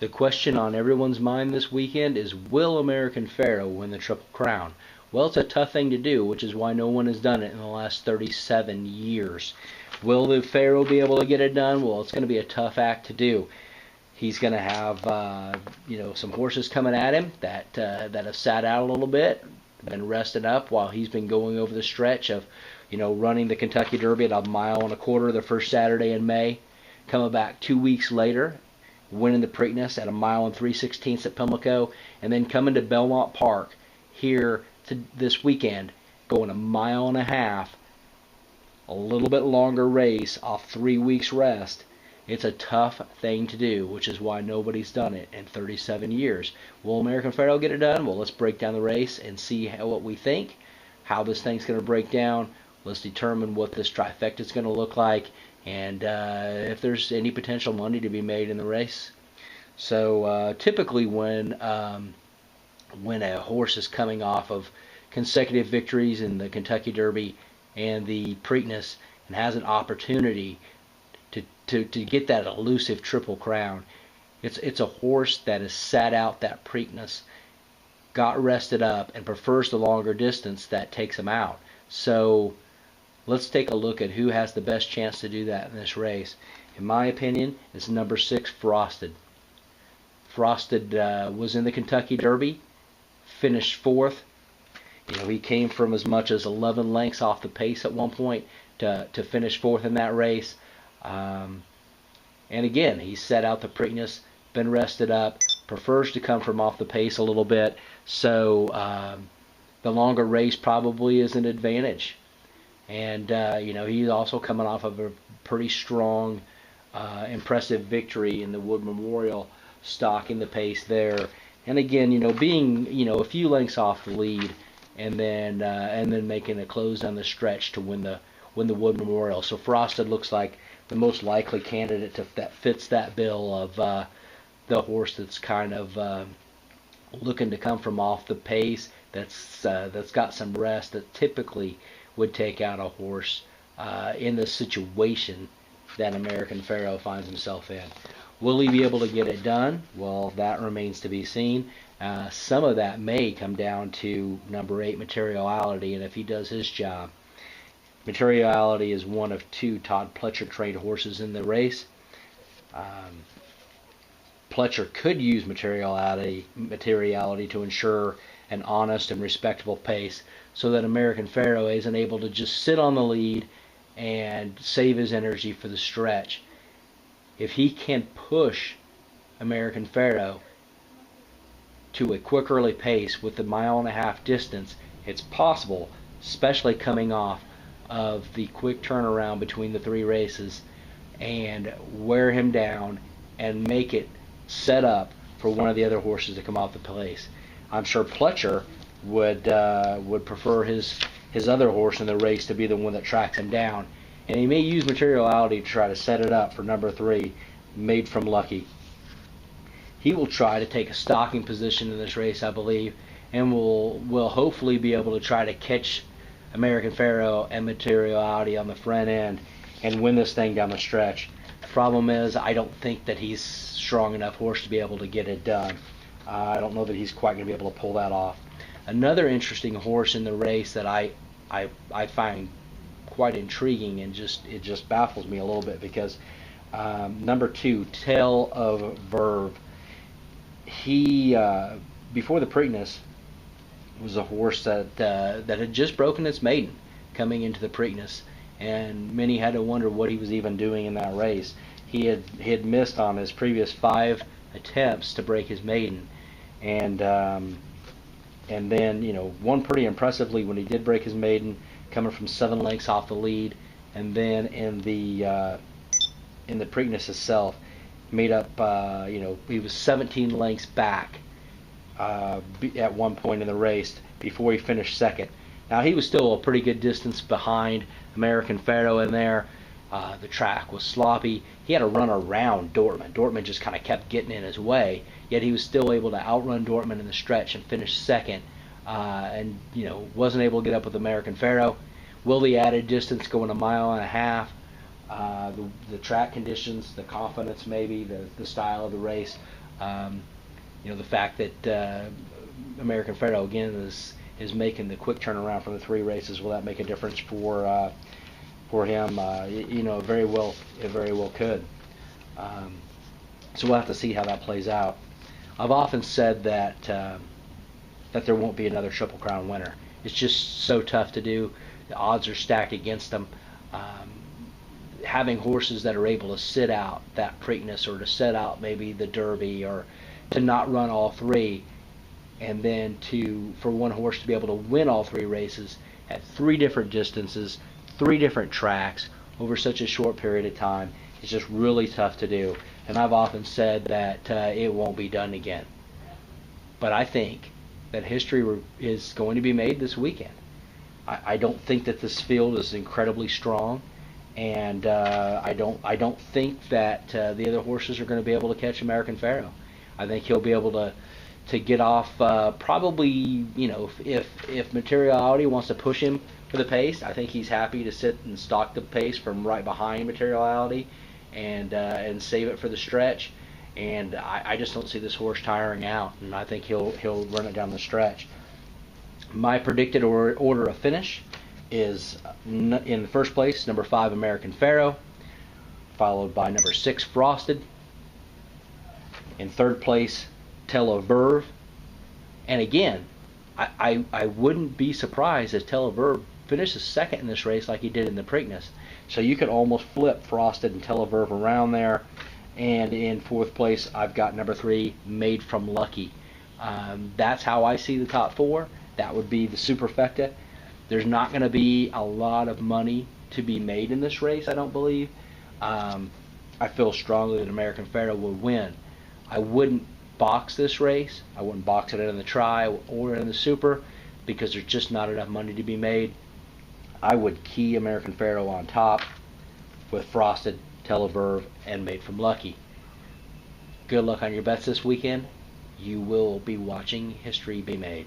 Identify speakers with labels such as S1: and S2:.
S1: The question on everyone's mind this weekend is, will American Pharoah win the Triple Crown? Well, it's a tough thing to do, which is why no one has done it in the last 37 years. Will the Pharoah be able to get it done? Well, it's going to be a tough act to do. He's going to have some horses coming at him that have sat out a little bit, been rested up while he's been going over the stretch of running the Kentucky Derby at a mile and a quarter the first Saturday in May, coming back 2 weeks later, winning the Preakness at a mile and 3/16 at Pimlico, and then coming to Belmont Park here this weekend, going a mile and a half, a little bit longer race off 3 weeks rest. It's a tough thing to do, which is why nobody's done it in 37 years. Will American Pharoah get it done? Well, let's break down the race and see what we think, how this thing's going to break down. Let's determine what this trifecta is going to look like, and if there's any potential money to be made in the race. So typically when a horse is coming off of consecutive victories in the Kentucky Derby and the Preakness and has an opportunity to get that elusive Triple Crown, it's a horse that has sat out that Preakness, got rested up, and prefers the longer distance that takes him out. So let's take a look at who has the best chance to do that in this race. In my opinion, it's number 6, Frosted. Frosted was in the Kentucky Derby, finished 4th. He came from as much as 11 lengths off the pace at one point to finish 4th in that race. And again, he set out the Preakness, been rested up, prefers to come from off the pace a little bit, so the longer race probably is an advantage. And he's also coming off of a pretty strong, impressive victory in the Wood Memorial, stalking the pace there. And again, being a few lengths off the lead, and then making a close down the stretch to win the Wood Memorial. So Frosted looks like the most likely candidate that fits that bill of the horse that's kind of looking to come from off the pace, that's got some rest, that typically would take out a horse in the situation that American Pharoah finds himself in. Will he be able to get it done? Well, that remains to be seen. Some of that may come down to number 8, Materiality, and if he does his job. Materiality is one of 2 Todd Pletcher trained horses in the race. Pletcher could use Materiality to ensure an honest and respectable pace, so that American Pharoah isn't able to just sit on the lead and save his energy for the stretch. If he can push American Pharoah to a quick early pace with the mile and a half distance, it's possible, especially coming off of the quick turnaround between the 3 races, and wear him down and make it set up for one of the other horses to come off the pace. I'm sure Pletcher would prefer his other horse in the race to be the one that tracks him down, and he may use Materiality to try to set it up for number 3, Made from Lucky. He will try to take a stalking position in this race, I believe, and will hopefully be able to try to catch American Pharoah and Materiality on the front end and win this thing down the stretch. The problem is, I don't think that he's strong enough horse to be able to get it done. I don't know that he's quite going to be able to pull that off. Another interesting horse in the race that I find quite intriguing, and it just baffles me a little bit, because number 2, Tale of Verve. He before the Preakness was a horse that had just broken its maiden coming into the Preakness, and many had to wonder what he was even doing in that race. He had missed on his previous 5 attempts to break his maiden, and then won pretty impressively when he did break his maiden, coming from 7 lengths off the lead, and then in the Preakness itself made up he was 17 lengths back at one point in the race before he finished 2nd. Now, he was still a pretty good distance behind American Pharoah in there. The track was sloppy. He had to run around Dortmund. Dortmund just kind of kept getting in his way, yet he was still able to outrun Dortmund in the stretch and finish 2nd, and wasn't able to get up with American Pharoah. Will the added distance going a mile and a half? The track conditions, the confidence, maybe the style of the race, The fact that American Pharoah again is making the quick turnaround from the 3 races, will that make a difference for him? It very well could. So we'll have to see how that plays out. I've often said that there won't be another Triple Crown winner. It's just so tough to do. The odds are stacked against them. Having horses that are able to sit out that Preakness, or to sit out maybe the Derby, or to not run all 3, and then for one horse to be able to win all 3 races at 3 different distances, 3 different tracks over such a short period of time, it's just really tough to do. And I've often said that it won't be done again. But I think that history is going to be made this weekend. I don't think that this field is incredibly strong, and I don't think that the other horses are going to be able to catch American Pharoah. I think he'll be able to get off probably, if Materiality wants to push him for the pace, I think he's happy to sit and stalk the pace from right behind Materiality and save it for the stretch. And I just don't see this horse tiring out, and I think he'll run it down the stretch. My predicted order of finish is in the first place, number 5, American Pharoah, followed by number 6, Frosted. In third place, Tel Aviv. And again, I wouldn't be surprised if Tel Aviv finishes second in this race like he did in the Preakness. So you could almost flip Frosted and Tel Aviv around there. And in fourth place, I've got number 3, Made from Lucky. That's how I see the top 4. That would be the Superfecta. There's not going to be a lot of money to be made in this race, I don't believe. I feel strongly that American Pharoah will win. I wouldn't box this race. I wouldn't box it in the Tri or in the Super, because there's just not enough money to be made. I would key American Pharoah on top with Frosted, Tel Aviv, and Made from Lucky. Good luck on your bets this weekend. You will be watching history be made.